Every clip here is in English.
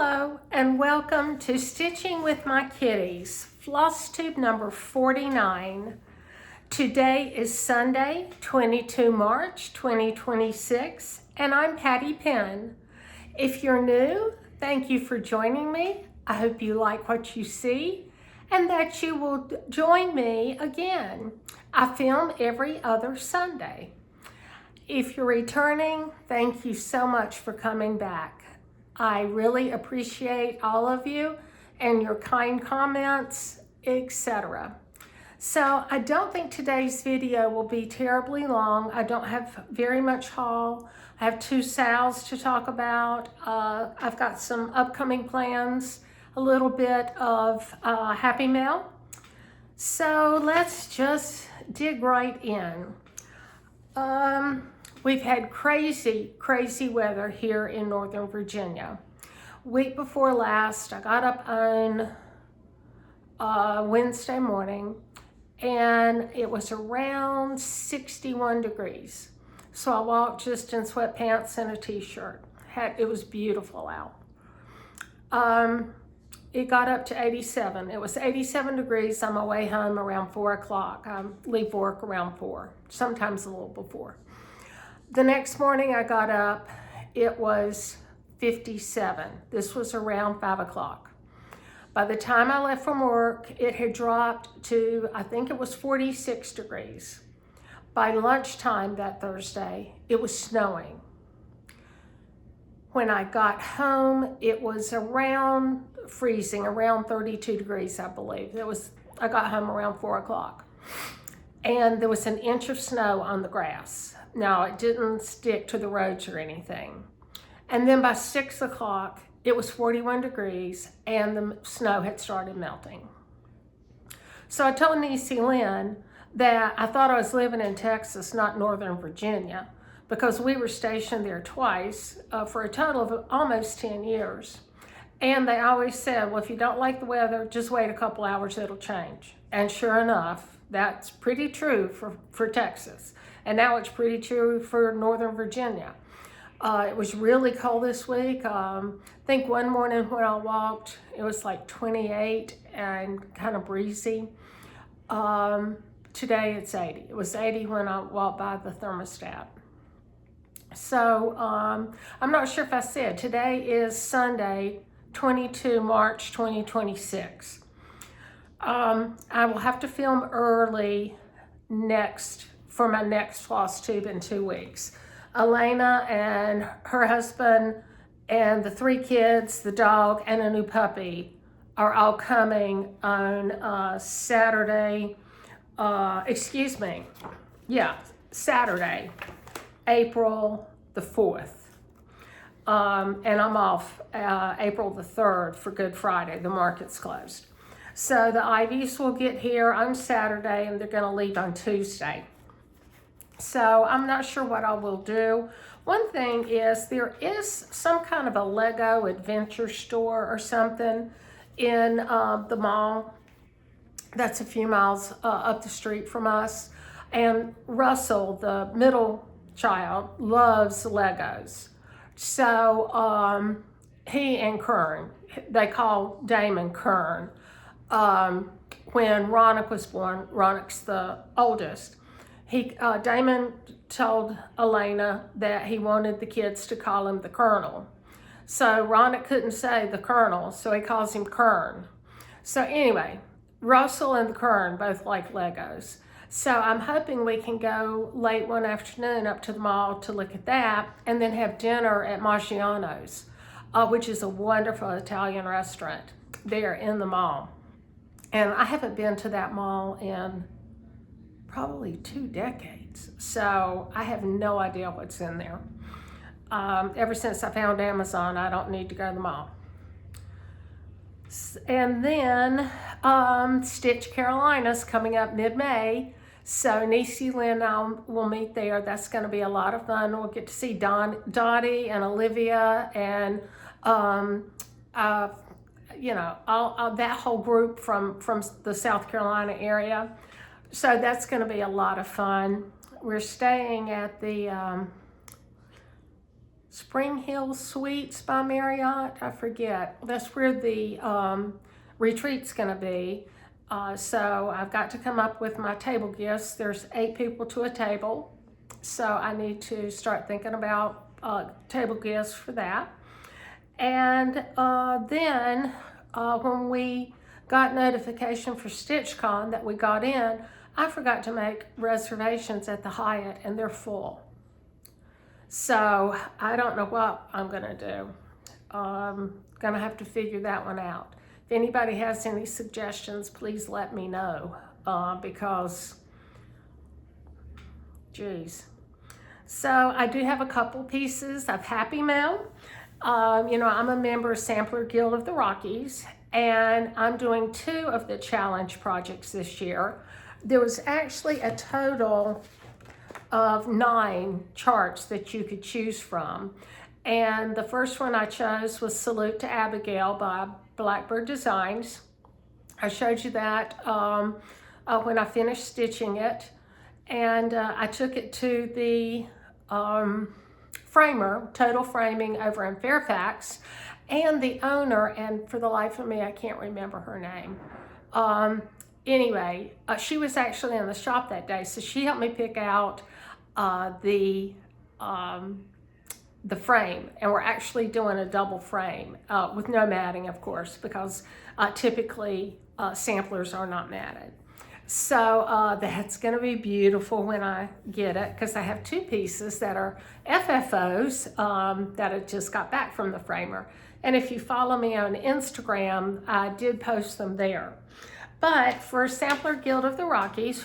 Hello and welcome to Stitching with My Kitties, floss tube number 49. Today is Sunday, 22 March 2026, and I'm Patty Penn. If you're new, thank you for joining me. I hope you like what you see and that you will join me again. I film every other Sunday. If you're returning, thank you so much for coming back. I really appreciate all of you and your kind comments, etc. So I don't think today's video will be terribly long. I don't have very much haul. I have 2 SALs to talk about. I've got some upcoming plans, a little bit of Happy Mail. So let's just dig right in. We've had crazy weather here in Northern Virginia. Week before last, I got up on Wednesday morning and it was around 61 degrees. So I walked just in sweatpants and a t-shirt. It was beautiful out. It got up to 87. It was 87 degrees on my way home around 4 o'clock. I leave work around 4, sometimes a little before. The next morning I got up, it was 57. This was around 5 o'clock. By the time I left from work, it had dropped to, I think it was 46 degrees. By lunchtime that Thursday, it was snowing. When I got home, it was around freezing, around 32 degrees, I believe. I got home around 4 o'clock. And there was an inch of snow on the grass. Now, it didn't stick to the roads or anything. And then by 6 o'clock, it was 41 degrees and the snow had started melting. So I told Niecy Lynn that I thought I was living in Texas, not Northern Virginia, because we were stationed there twice for a total of almost 10 years. And they always said, well, if you don't like the weather, just wait a couple hours, it'll change. And sure enough, that's pretty true for Texas. And now it's pretty true for Northern Virginia. It was really cold this week. I think one morning when I walked, it was like 28 and kind of breezy. Today it's 80. It was 80 when I walked by the thermostat. So I'm not sure if I said, today is Sunday, 22 March 2026. I will have to film early for my next floss tube in 2 weeks. Elena and her husband and the 3 kids, the dog, and a new puppy are all coming on Saturday, Saturday, April the 4th. And I'm off April the 3rd for Good Friday. The market's closed. So the Ivies will get here on Saturday and they're going to leave on Tuesday. So I'm not sure what I will do. One thing is there is some kind of a Lego adventure store or something in the mall that's a few miles up the street from us. And Russell, the middle child, loves Legos. So he and Kern, they call Damon Kern. When Ronick was born, Ronick's the oldest, Damon told Elena that he wanted the kids to call him the Colonel. So Ronick couldn't say the Colonel, so he calls him Kern. So anyway, Russell and the Kern both like Legos. So I'm hoping we can go late one afternoon up to the mall to look at that and then have dinner at Maggiano's, which is a wonderful Italian restaurant there in the mall. And I haven't been to that mall in probably 2 decades. So I have no idea what's in there. Ever since I found Amazon, I don't need to go to the mall. And then Stitch Carolina's coming up mid-May. So Niecy Lynn and I will meet there. That's going to be a lot of fun. We'll get to see Dottie and Olivia and all that whole group from the South Carolina area. So that's going to be a lot of fun. We're staying at the Spring Hill Suites by Marriott. I forget. That's where the retreat's going to be. So I've got to come up with my table gifts. There's 8 people to a table. So I need to start thinking about table gifts for that. And then when we got notification for StitchCon that we got in, I forgot to make reservations at the Hyatt, and they're full. So I don't know what I'm gonna do. Gonna have to figure that one out. If anybody has any suggestions, please let me know, because, geez. So I do have a couple pieces of Happy Mail. You know, I'm a member of Sampler Guild of the Rockies, and I'm doing 2 of the challenge projects this year. There was actually a total of 9 charts that you could choose from. And the first one I chose was Salute to Abigail by Blackbird Designs. I showed you that when I finished stitching it. And I took it to the framer, Total Framing over in Fairfax, and the owner, and for the life of me, I can't remember her name. Anyway, she was actually in the shop that day, so she helped me pick out the frame, and we're actually doing a double frame with no matting, of course, because typically samplers are not matted. So that's going to be beautiful when I get it, because I have 2 pieces that are FFOs that I just got back from the framer. And if you follow me on Instagram, I did post them there. But for Sampler Guild of the Rockies,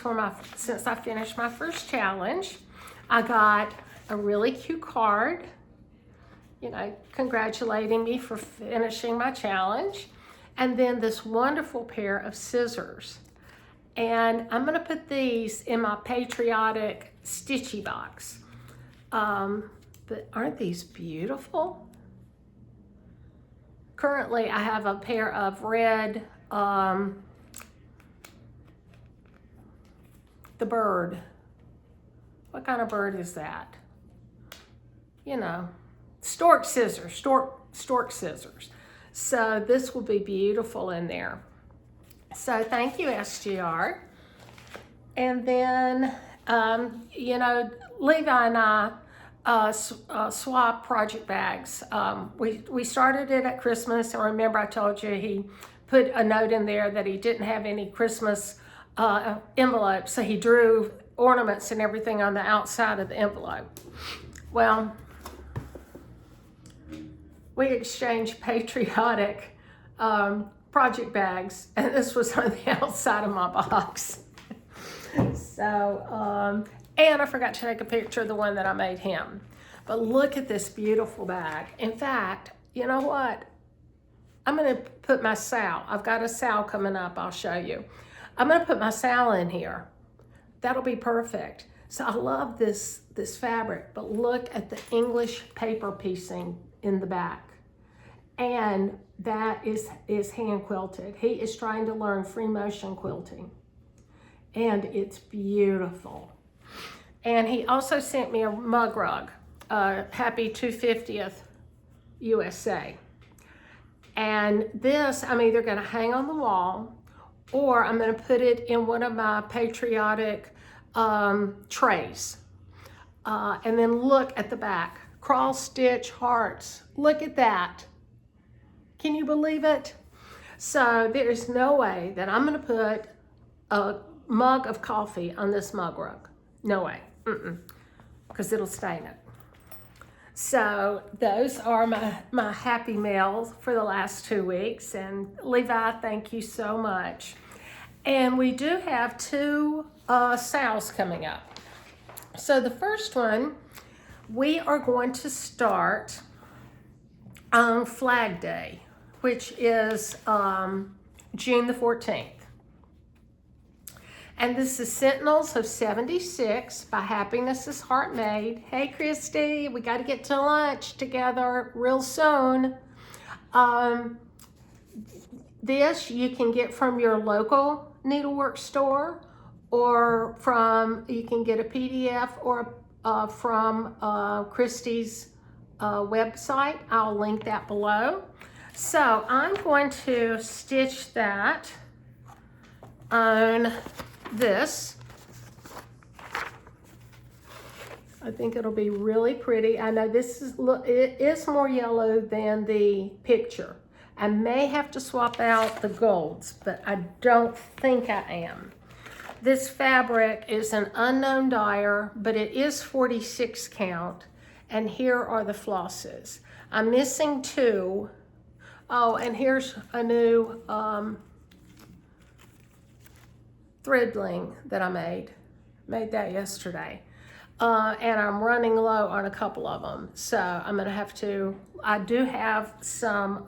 since I finished my first challenge, I got a really cute card, you know, congratulating me for finishing my challenge, and then this wonderful pair of scissors. And I'm going to put these in my patriotic stitchy box. But aren't these beautiful? Currently, I have a pair of red, the bird. What kind of bird is that? You know, stork scissors, stork scissors. So this will be beautiful in there. So thank you, SGR. And then, you know, Levi and I swap project bags. We started it at Christmas, and remember I told you he put a note in there that he didn't have any Christmas envelopes, so he drew ornaments and everything on the outside of the envelope. Well, we exchanged patriotic project bags, and this was on the outside of my box. So, and I forgot to take a picture of the one that I made him. But look at this beautiful bag. In fact, you know what? I'm going to put my SAL. I've got a SAL coming up. I'll show you. I'm going to put my SAL in here. That'll be perfect. So I love this fabric, but look at the English paper piecing in the back. And that is hand quilted. He is trying to learn free motion quilting. And it's beautiful. And he also sent me a mug rug, Happy 250th USA. And this, I'm either going to hang on the wall, or I'm going to put it in one of my patriotic trays. And then look at the back, cross stitch hearts. Look at that. Can you believe it? So there is no way that I'm going to put a mug of coffee on this mug rug. No way. Because it'll stain it. So those are my happy mails for the last 2 weeks. And Levi, thank you so much. And we do have 2 SALs coming up. So the first one, we are going to start on Flag Day, which is June the 14th. And this is Sentinels of 76 by Happiness Is Heartmade. Hey, Christy, we got to get to lunch together real soon. This you can get from your local needlework store, or you can get a PDF or from Christy's website. I'll link that below. So I'm going to stitch that on this. I think it'll be really pretty. I know this is, look, it is more yellow than the picture. I may have to swap out the golds, but I don't think I am. This fabric is an unknown dyer, but it is 46 count. And here are the flosses. I'm missing 2. Oh, and here's a new thread bling that I made. Made that yesterday. And I'm running low on a couple of them. So I'm gonna have to, I do have some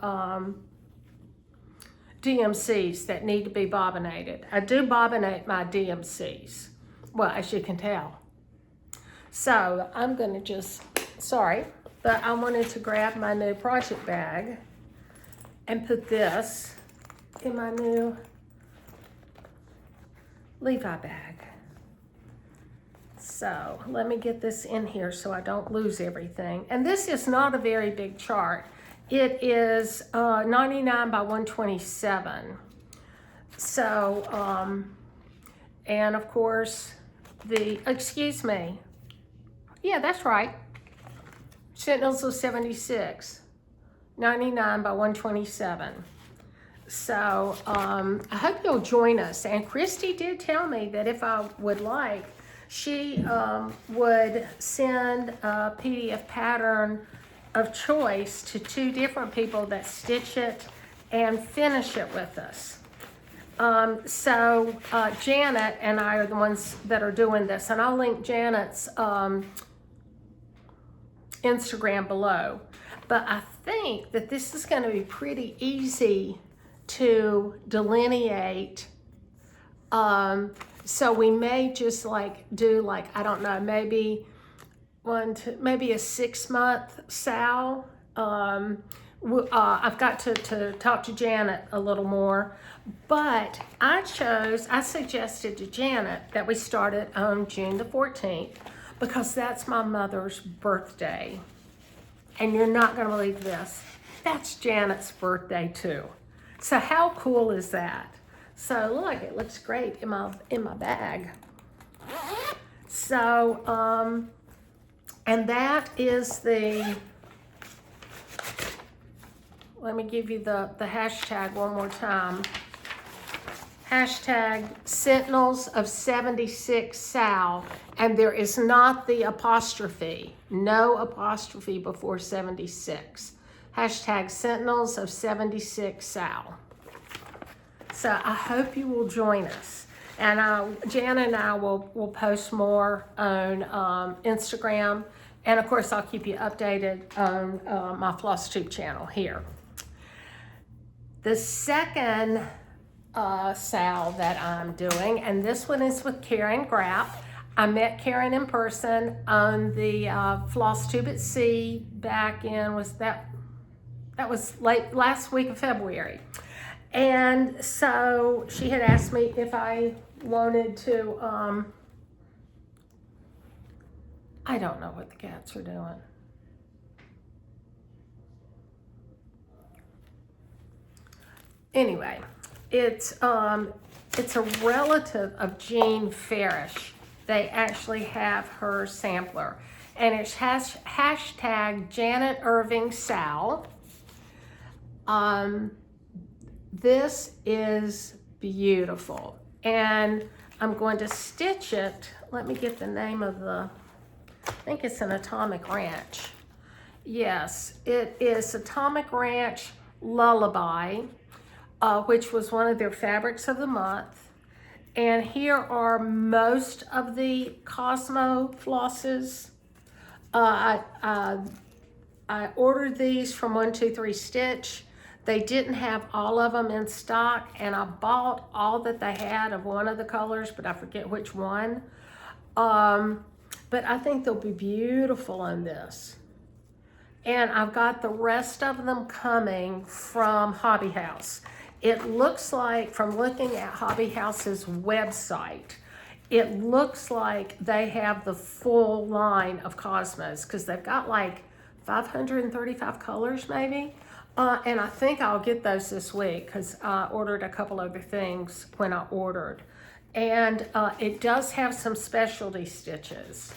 DMCs that need to be bobbinated. I do bobbinate my DMCs. Well, as you can tell. So I'm gonna just, sorry, but I wanted to grab my new project bag and put this in my new Levi bag. So let me get this in here so I don't lose everything. And this is not a very big chart. It is 99 by 127. So, and of course, excuse me. Yeah, that's right. Sentinels of 76. 99 by 127. So I hope you'll join us. And Christy did tell me that if I would like, she would send a PDF pattern of choice to 2 different people that stitch it and finish it with us. So Janet and I are the ones that are doing this, and I'll link Janet's Instagram below. But I think that this is going to be pretty easy to delineate. So we may just like do like, I don't know, maybe maybe a 6-month SAL. I've got to talk to Janet a little more, but I suggested to Janet that we started on June the 14th because that's my mother's birthday. And you're not gonna believe this. That's Janet's birthday too. So how cool is that? So look, it looks great in my bag. So, and that is let me give you the hashtag one more time. Hashtag Sentinels of 76 SAL, and there is not the apostrophe, no apostrophe before 76. Hashtag Sentinels of 76 SAL. So I hope you will join us. And Jana and I will post more on Instagram. And of course, I'll keep you updated on my FlossTube channel here. The second SAL that I'm doing, and this one is with Karen Grapp. I met Karen in person on the FlossTube at Sea back in, that was late last week of February. And so she had asked me if I wanted to, I don't know what the cats are doing. Anyway, it's a relative of Jean Farish. They actually have her sampler. And it's hashtag Janet Irving Sal. This is beautiful. And I'm going to stitch it. Let me get the name of I think it's an Atomic Ranch. Yes, it is Atomic Ranch Lullaby, which was one of their fabrics of the month. And here are most of the Cosmo flosses. I ordered these from 123 Stitch. They didn't have all of them in stock, and I bought all that they had of one of the colors, but I forget which one. But I think they'll be beautiful on this. And I've got the rest of them coming from Hobby House. It looks like, from looking at Hobby House's website, it looks like they have the full line of Cosmos, because they've got like 535 colors maybe. And I think I'll get those this week because I ordered a couple other things when I ordered. And it does have some specialty stitches.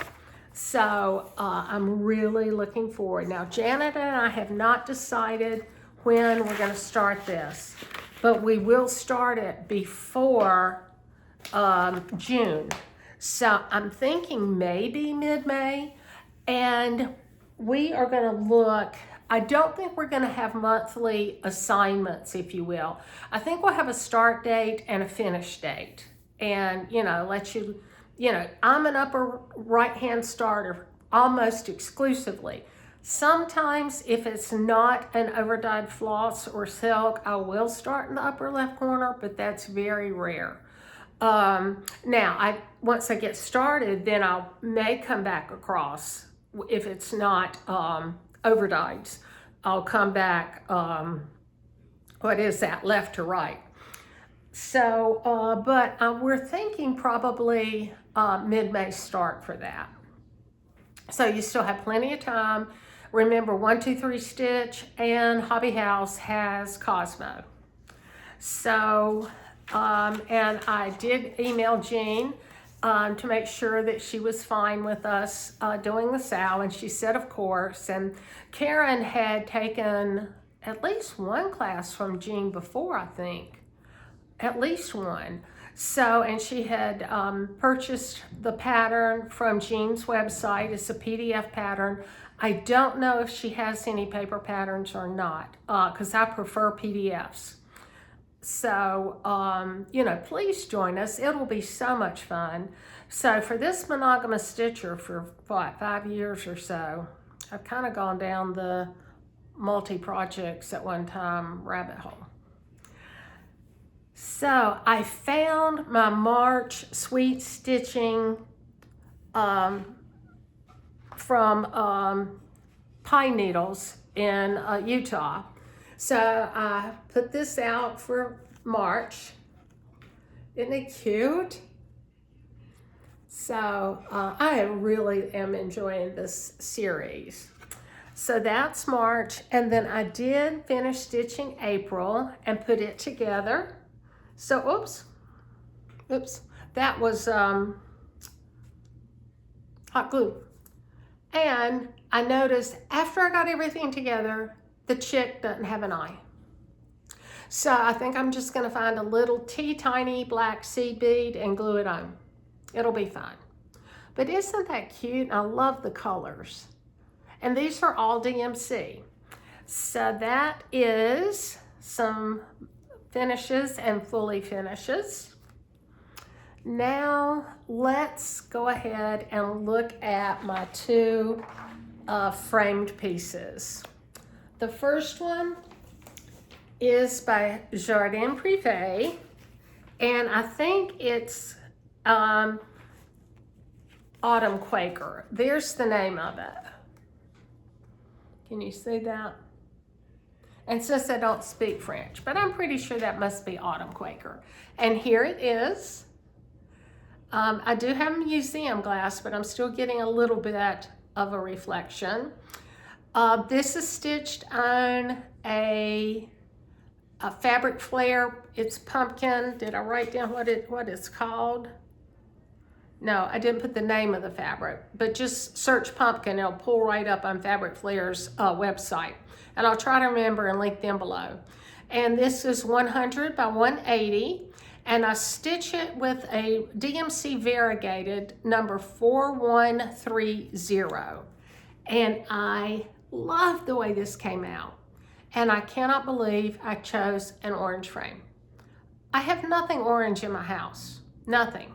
So I'm really looking forward. Now, Janet and I have not decided when we're going to start this, but we will start it before June. So I'm thinking maybe mid-May, and we are going to look. I don't think we're going to have monthly assignments, if you will. I think we'll have a start date and a finish date, and let you. I'm an upper right-hand starter almost exclusively. Sometimes if it's not an overdyed floss or silk, I will start in the upper left corner, but that's very rare. Now, once I get started, then I may come back across. If it's not overdyes, I'll come back, left to right. So, but we're thinking probably mid-May start for that. So you still have plenty of time. Remember, 1, 2, 3 Stitch and Hobby House has Cosmo. So, and I did email Jean to make sure that she was fine with us doing the SAL, and she said, of course. And Karen had taken at least one class from Jean before, I think. At least one. So, and she had purchased the pattern from Jean's website. It's a PDF pattern. I don't know if she has any paper patterns or not, because I prefer PDFs. So, please join us. It'll be so much fun. So for this monogamous stitcher for 5 years or so, I've kind of gone down the multi-projects at one time rabbit hole. So I found my March sweet stitching from pine needles in Utah. So I put this out for March. Isn't it cute? So I really am enjoying this series. So that's March, and then I did finish stitching April and put it together. So, oops, that was hot glue. And I noticed after I got everything together, the chick doesn't have an eye. So I think I'm just gonna find a little tiny black seed bead and glue it on. It'll be fine. But isn't that cute? I love the colors. And these are all DMC. So that is some finishes and fully finishes. Now let's go ahead and look at my 2 framed pieces. The first one is by Jardin Privé, and I think it's Autumn Quaker. There's the name of it. Can you see that? And since I don't speak French, but I'm pretty sure that must be Autumn Quaker. And here it is. I do have museum glass, but I'm still getting a little bit of a reflection. This is stitched on a fabric flare. It's pumpkin. Did I write down what it's called? No, I didn't put the name of the fabric, but just search pumpkin. It'll pull right up on Fabric Flare's website. And I'll try to remember and link them below. And this is 100 by 180. And I stitch it with a DMC variegated number 4130. And I love the way this came out. And I cannot believe I chose an orange frame. I have nothing orange in my house, nothing.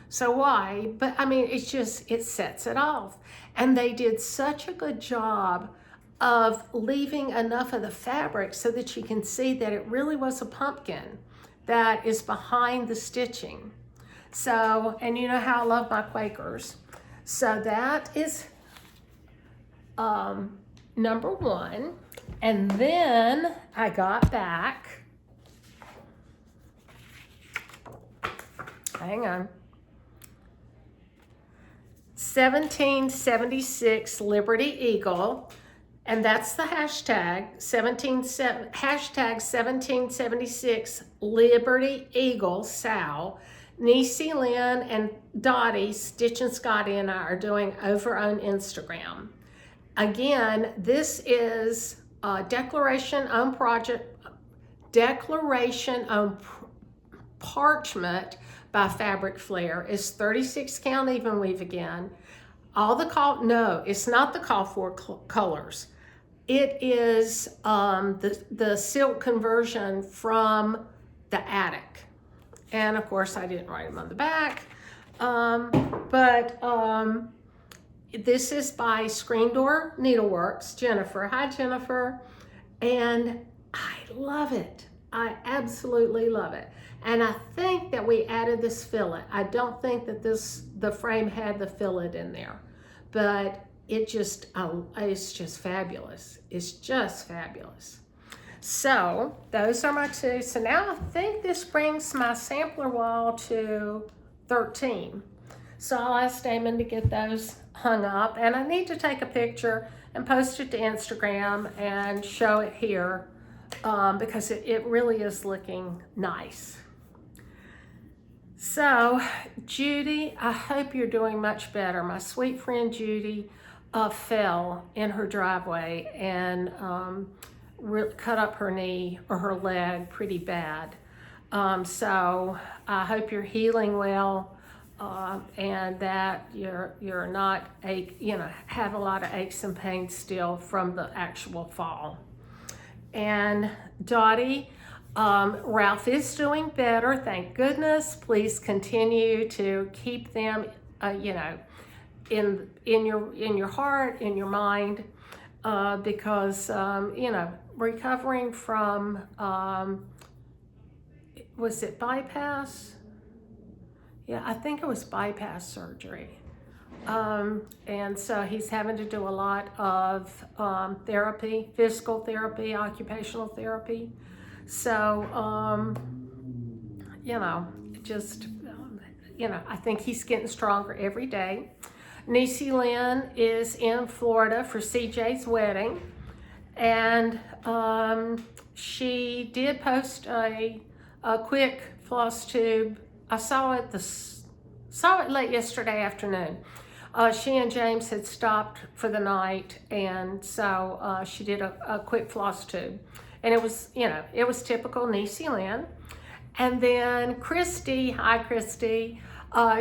So why? But I mean, it sets it off. And they did such a good job of leaving enough of the fabric so that you can see that it really was a pumpkin that is behind the stitching. So, and you know how I love my Quakers. So that is number 1. And then I got back, hang on. 1776 Liberty Eagle, and that's the hashtag, hashtag 1776 Liberty Eagle SAL. Niecy Lynn and Dottie, Stitch and Scotty and I are doing over on Instagram. Again, this is Declaration on Parchment by Fabric Flair. It's 36 count even weave again. No, it's not the call for colors. It is the silk conversion from the attic. And of course I didn't write them on the back. This is by Screen Door Needleworks, Jennifer. Hi, Jennifer. And I love it. I absolutely love it. And I think that we added this fillet. I don't think that the frame had the fillet in there, but it's just fabulous. It's just fabulous. So those are my two. So now I think this brings my sampler wall to 13. So I'll ask Damon to get those hung up, and I need to take a picture and post it to Instagram and show it here because it really is looking nice. So Judy, I hope you're doing much better. My sweet friend Judy fell in her driveway and cut up her knee or her leg pretty bad. So I hope you're healing well. And that you're not have a lot of aches and pains still from the actual fall. And Dottie, Ralph is doing better, thank goodness. Please continue to keep them, in your heart, in your mind, because recovering from was it bypass? Yeah, I think it was bypass surgery. And so he's having to do a lot of therapy, physical therapy, occupational therapy. So, I think he's getting stronger every day. Niecy Lynn is in Florida for CJ's wedding. And she did post a quick floss tube. I saw it late yesterday afternoon. She and James had stopped for the night, and so she did a quick floss tube. And it was typical Niecy Lynn. And then Christy, hi Christy,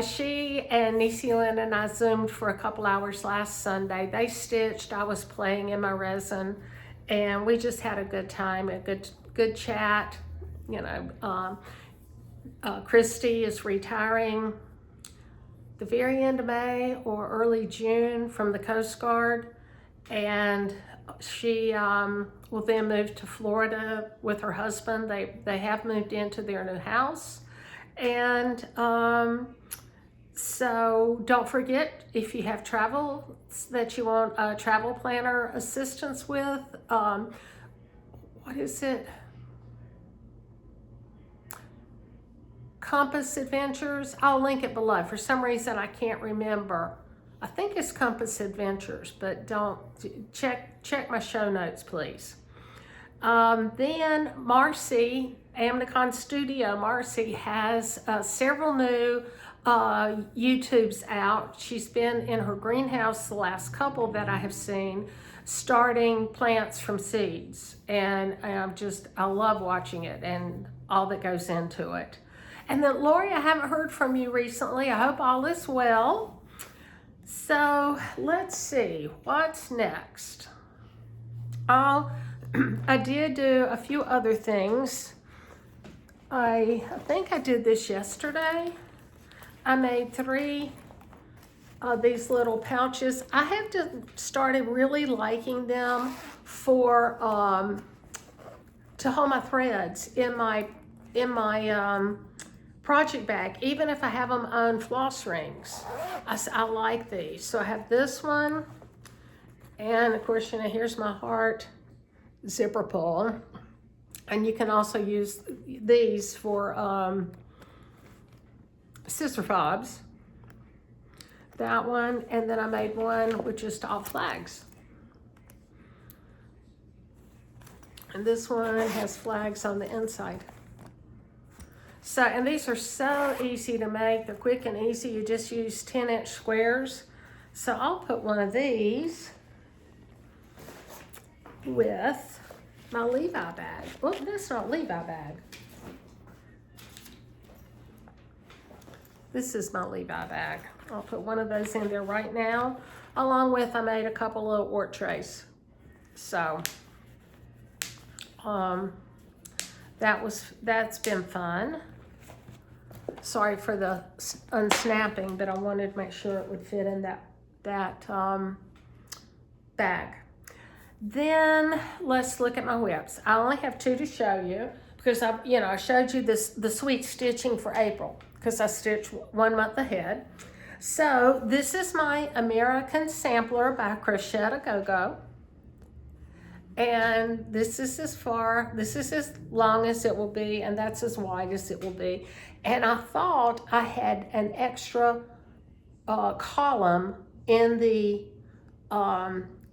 she and Niecy Lynn and I Zoomed for a couple hours last Sunday. They stitched, I was playing in my resin, and we just had a good time, a good chat, Christy is retiring the very end of May or early June from the Coast Guard, and she will then move to Florida with her husband. They have moved into their new house, and so don't forget, if you have travel that you want a travel planner assistance with, what is it? Compass Adventures. I'll link it below. For some reason, I can't remember. I think it's Compass Adventures, but don't check my show notes, please. Then Marcy, Amnicon Studio, Marcy has several new YouTubes out. She's been in her greenhouse the last couple that I have seen, starting plants from seeds. And I love watching it and all that goes into it. And then Lori, I haven't heard from you recently. I hope all is well. So let's see, what's next? I did do a few other things. I think I did this yesterday. I made 3 of these little pouches. I have started really liking them for to hold my threads in my project bag, even if I have them on floss rings. I like these. So I have this one, and of course, here's my heart zipper pull. And you can also use these for scissor fobs. that one, and then I made one with just all flags. And this one has flags on the inside. So, and these are so easy to make. They're quick and easy. You just use 10-inch squares. So I'll put one of these with my Levi bag. Oh, that's not Levi bag. This is my Levi bag. I'll put one of those in there right now, along with I made a couple little ort trays. So that's been fun. Sorry for the unsnapping, but I wanted to make sure it would fit in that bag. Then let's look at my whips. I only have 2 to show you because I showed you the sweet stitching for April because I stitched 1 month ahead. So this is my American Sampler by Crochet A Go-Go. And this is as long as it will be, and that's as wide as it will be. And I thought I had an extra column in the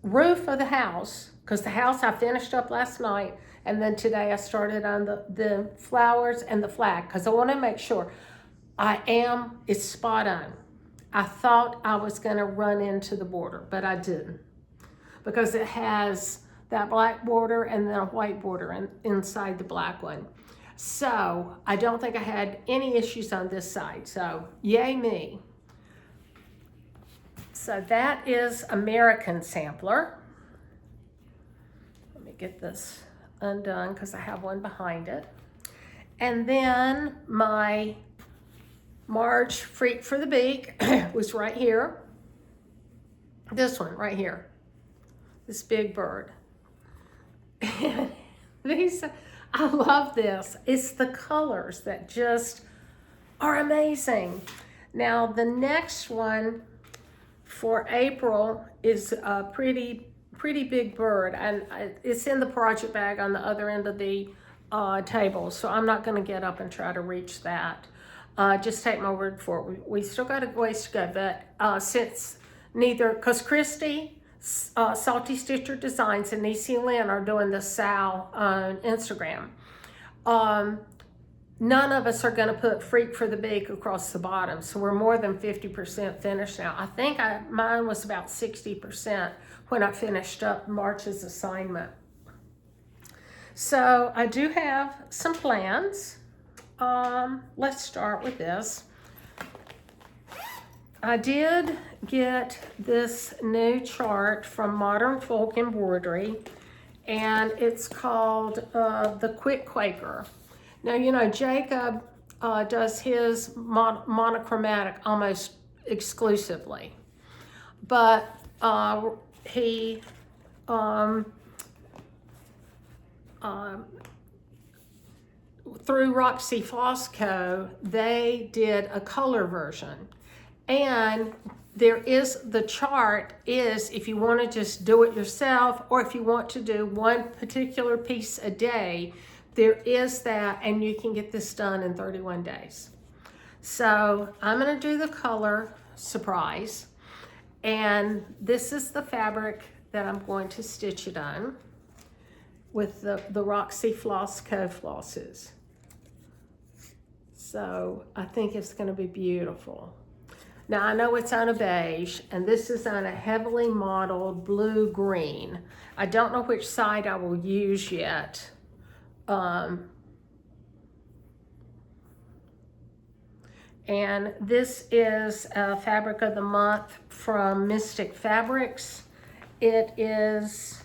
roof of the house, because the house I finished up last night, and then today I started on the flowers and the flag, because I want to make sure it's spot on. I thought I was going to run into the border, but I didn't, because it has that black border and then a white border inside the black one. So I don't think I had any issues on this side, so yay me. So that is American Sampler. Let me get this undone because I have one behind it. And then my Marge Freak for the Beak was right here. This one right here, this big bird. I love this. It's the colors that just are amazing. Now the next one for April is a pretty big bird, and it's in the project bag on the other end of the table, so I'm not going to get up and try to reach that. Just take my word for it. We still got a ways to go, but since because Christy, Salty Stitcher Designs, and Niecy and Lynn are doing the SAL on Instagram, none of us are going to put Freak for the Beak across the bottom, so we're more than 50% finished now. I think mine was about 60% when I finished up March's assignment. So I do have some plans. Let's start with this. I did get this new chart from Modern Folk Embroidery, and it's called the Quick Quaker. Now, Jacob does his monochromatic almost exclusively, but he through Roxy Floss Co., they did a color version. And the chart is if you want to just do it yourself, or if you want to do one particular piece a day, there is that, and you can get this done in 31 days. So I'm going to do the color surprise, and this is the fabric that I'm going to stitch it on with the Roxy Floss Co. flosses. So I think it's going to be beautiful. Now I know it's on a beige, and this is on a heavily modeled blue-green. I don't know which side I will use yet. And this is a fabric of the month from Mystic Fabrics. It is,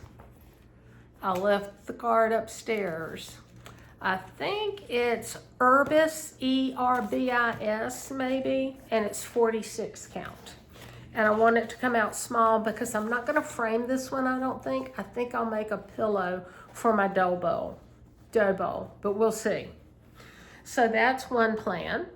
I left the card upstairs. I think it's Erbis, E-R-B-I-S maybe, and it's 46 count. And I want it to come out small because I'm not gonna frame this one, I don't think. I think I'll make a pillow for my dough bowl, but we'll see. So that's one plan.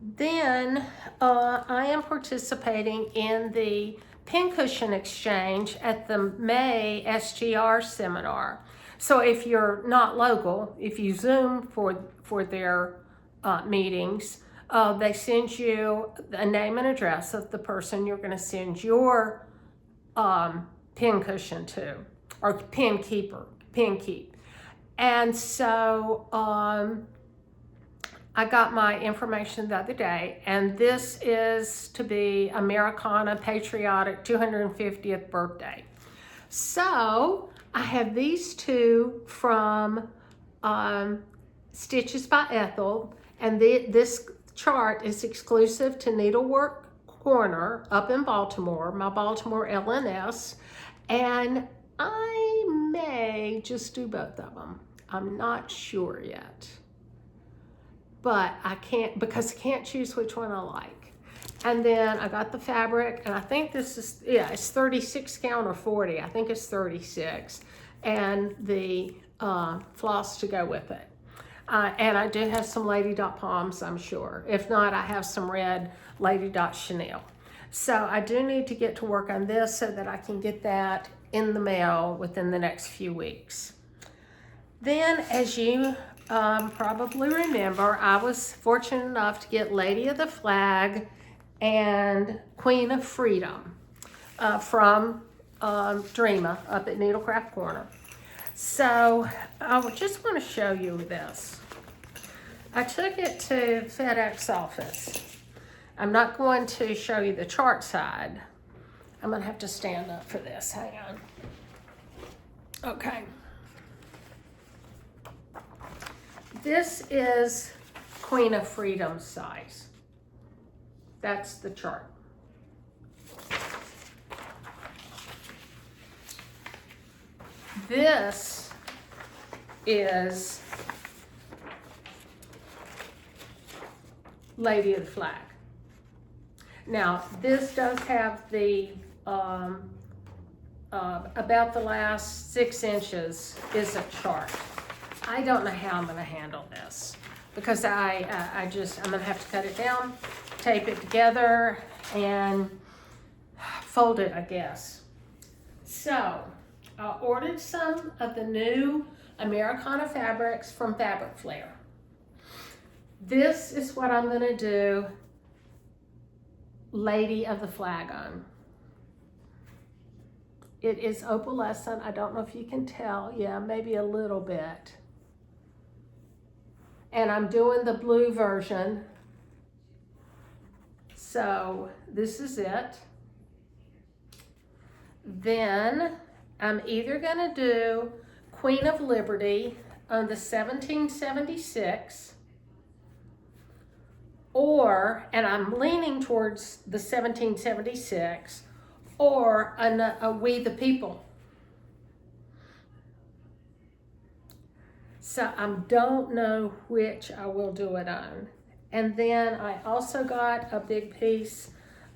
Then I am participating in the Pincushion Exchange at the May SGR seminar. So if you're not local, if you Zoom for their meetings, they send you a name and address of the person you're going to send your pin cushion to, or pin keep. And so I got my information the other day, and this is to be Americana Patriotic 250th birthday. So I have these two from Stitches by Ethel, and this chart is exclusive to Needlework Corner up in Baltimore, my Baltimore LNS, and I may just do both of them. I'm not sure yet, but I can't, because I can't choose which one I like. And then I got the fabric, and I think this is, yeah, it's 36 count or 40. I think it's 36, and the floss to go with it. And I do have some Lady Dot Palms, I'm sure. If not, I have some red Lady Dot Chanel. So I do need to get to work on this so that I can get that in the mail within the next few weeks. Then, as you probably remember, I was fortunate enough to get Lady of the Flag and Queen of Freedom from Dreama up at Needlecraft Corner. So I just want to show you this. I took it to FedEx office. I'm not going to show you the chart side. I'm going to have to stand up for this. Hang on. Okay. This is Queen of Freedom size. That's the chart. This is Lady of the Flag. Now, this does have the, about the last 6 inches is a chart. I don't know how I'm going to handle this, because I'm going to have to cut it down, tape it together, and fold it, I guess. So, I ordered some of the new Americana fabrics from Fabric Flair. This is what I'm going to do Lady of the Flag on. It is opalescent. I don't know if you can tell. Yeah, maybe a little bit. And I'm doing the blue version. So this is it. Then I'm either going to do Queen of Liberty on the 1776, or, and I'm leaning towards the 1776, or a We the People. So I don't know which I will do it on. And then I also got a big piece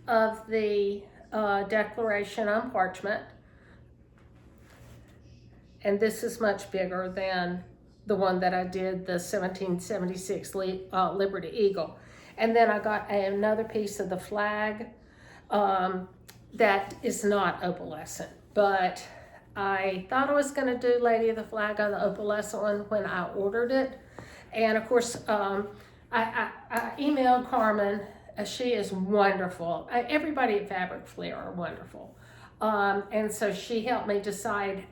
of the Declaration on parchment. And this is much bigger than the one that I did, the 1776 Liberty Eagle. And then I got another piece of the flag that is not opalescent, but I thought I was going to do Lady of the Flag on the opalescent one when I ordered it. And of course, I emailed Carmen. She is wonderful. Everybody at Fabric Flair are wonderful. And so she helped me decide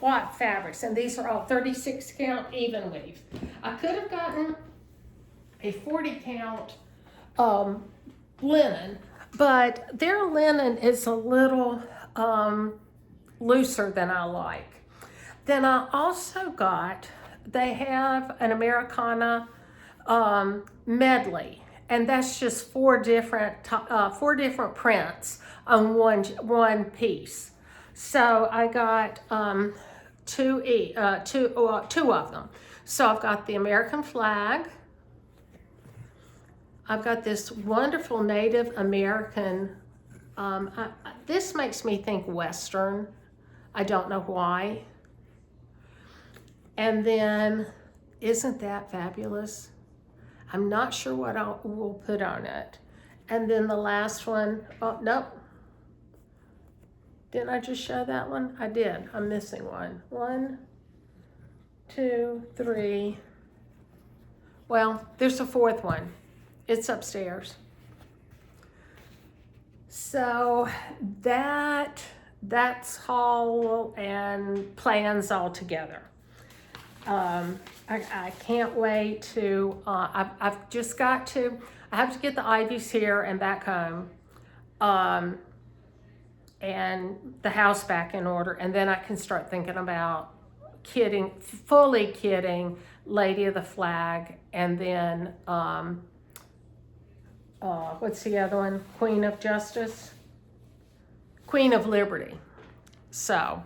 what fabrics, and these are all 36 count even weave. I could have gotten a 40 count linen, but their linen is a little looser than I like. Then I also got, they have an Americana medley, and that's just four different prints on one piece. So I got two of them. So I've got the American flag. I've got this wonderful Native American, this makes me think Western. I don't know why. And then, isn't that fabulous? I'm not sure what I will put on it. And then the last one, oh, nope. Didn't I just show that one? I did. I'm missing one. 1, 2, 3, Well, there's a fourth one. It's upstairs. So that's haul and plans all together. I can't wait to, I've just got to, I have to get the Ivies here and back home, and the house back in order, and then I can start thinking about fully kidding Lady of the Flag, and then, what's the other one? Queen of Justice? Queen of Liberty. So,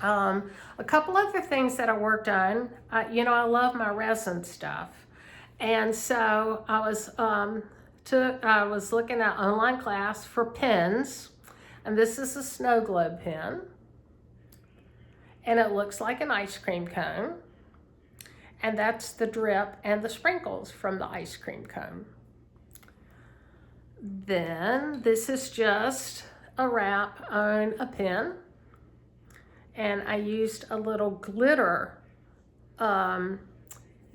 a couple other things that I worked on. I love my resin stuff. And so I was looking at online class for pens. And this is a snow globe pen. And it looks like an ice cream cone. And that's the drip and the sprinkles from the ice cream cone. Then this is just a wrap on a pen. And I used a little glitter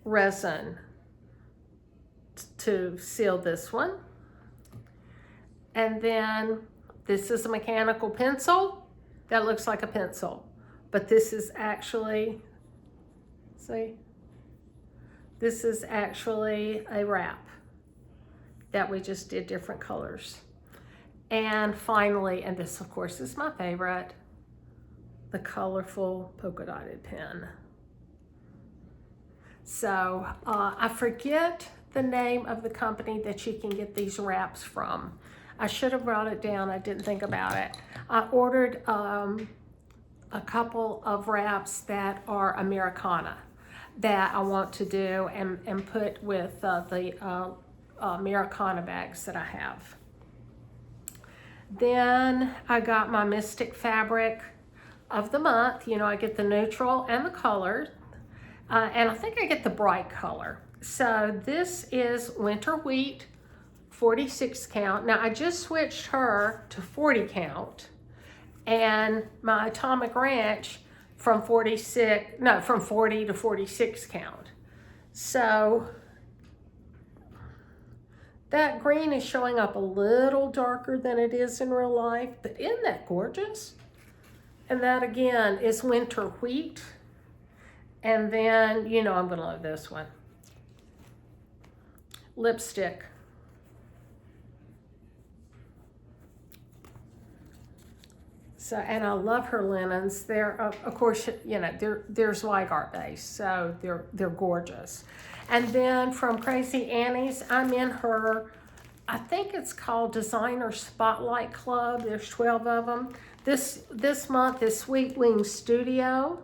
resin to seal this one. And then this is a mechanical pencil that looks like a pencil, but this is actually, see, this is actually a wrap that we just did different colors. And finally, and this of course is my favorite, the colorful polka dotted pen. So I forget the name of the company that you can get these wraps from. I should have brought it down, I didn't think about it. I ordered a couple of wraps that are Americana that I want to do and put with the Americana bags that I have. Then I got my Mystic fabric of the month. I get the neutral and the color, and I think I get the bright color. So this is Winter Wheat 46 count. Now I just switched her to 40 count, and my Atomic Ranch from 40 to 46 count. So that green is showing up a little darker than it is in real life, but isn't that gorgeous? And that again is Winter Wheat. And then, I'm gonna love this one. Lipstick. So, and I love her linens. They're, of course, they're Zweigart based, so they're gorgeous. And then from Crazy Annie's, I'm in her, I think it's called Designer Spotlight Club. There's 12 of them. This month is Sweet Wing Studio,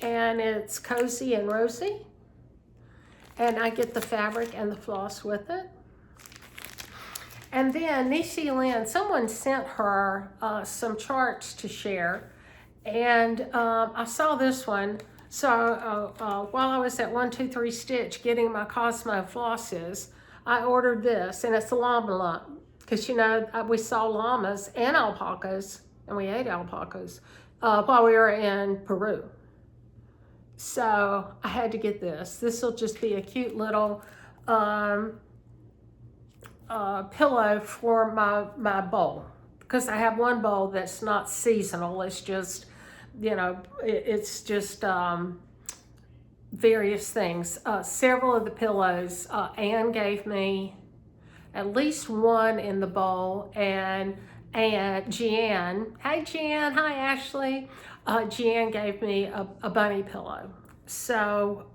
and it's cozy and rosy. And I get the fabric and the floss with it. And then Nishi Lynn, someone sent her some charts to share, and I saw this one. So while I was at 1-2-3 Stitch getting my Cosmo flosses, I ordered this, and it's a llama lump, because we saw llamas and alpacas, and we ate alpacas while we were in Peru. So I had to get this. This will just be a cute little pillow for my bowl, because I have one bowl that's not seasonal. It's just, it's just various things. Several of the pillows, Anne gave me at least one in the bowl, and Jean, hi Jean, hi Ashley, Jean gave me a bunny pillow. So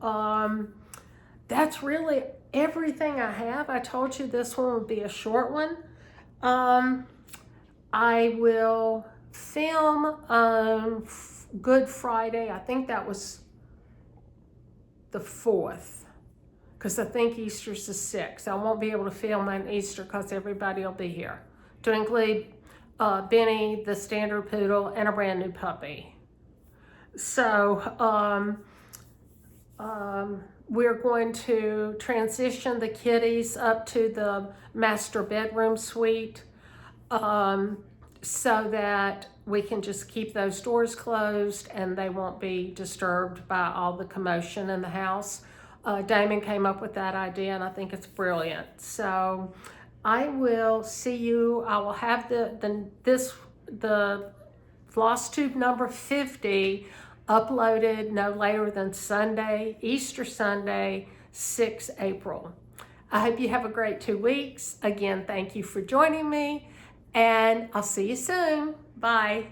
that's really everything I have. I told you this one would be a short one. I will film Good Friday. I think that was the 4th, because I think Easter's the 6th. I won't be able to film on Easter because everybody will be here, to include Benny, the standard poodle, and a brand new puppy. So we're going to transition the kitties up to the master bedroom suite, so that we can just keep those doors closed and they won't be disturbed by all the commotion in the house. Damon came up with that idea, and I think it's brilliant. So I will see you. I will have the floss tube number 50 uploaded no later than Sunday, Easter Sunday, 6 April. I hope you have a great 2 weeks. Again, thank you for joining me, and I'll see you soon. Bye.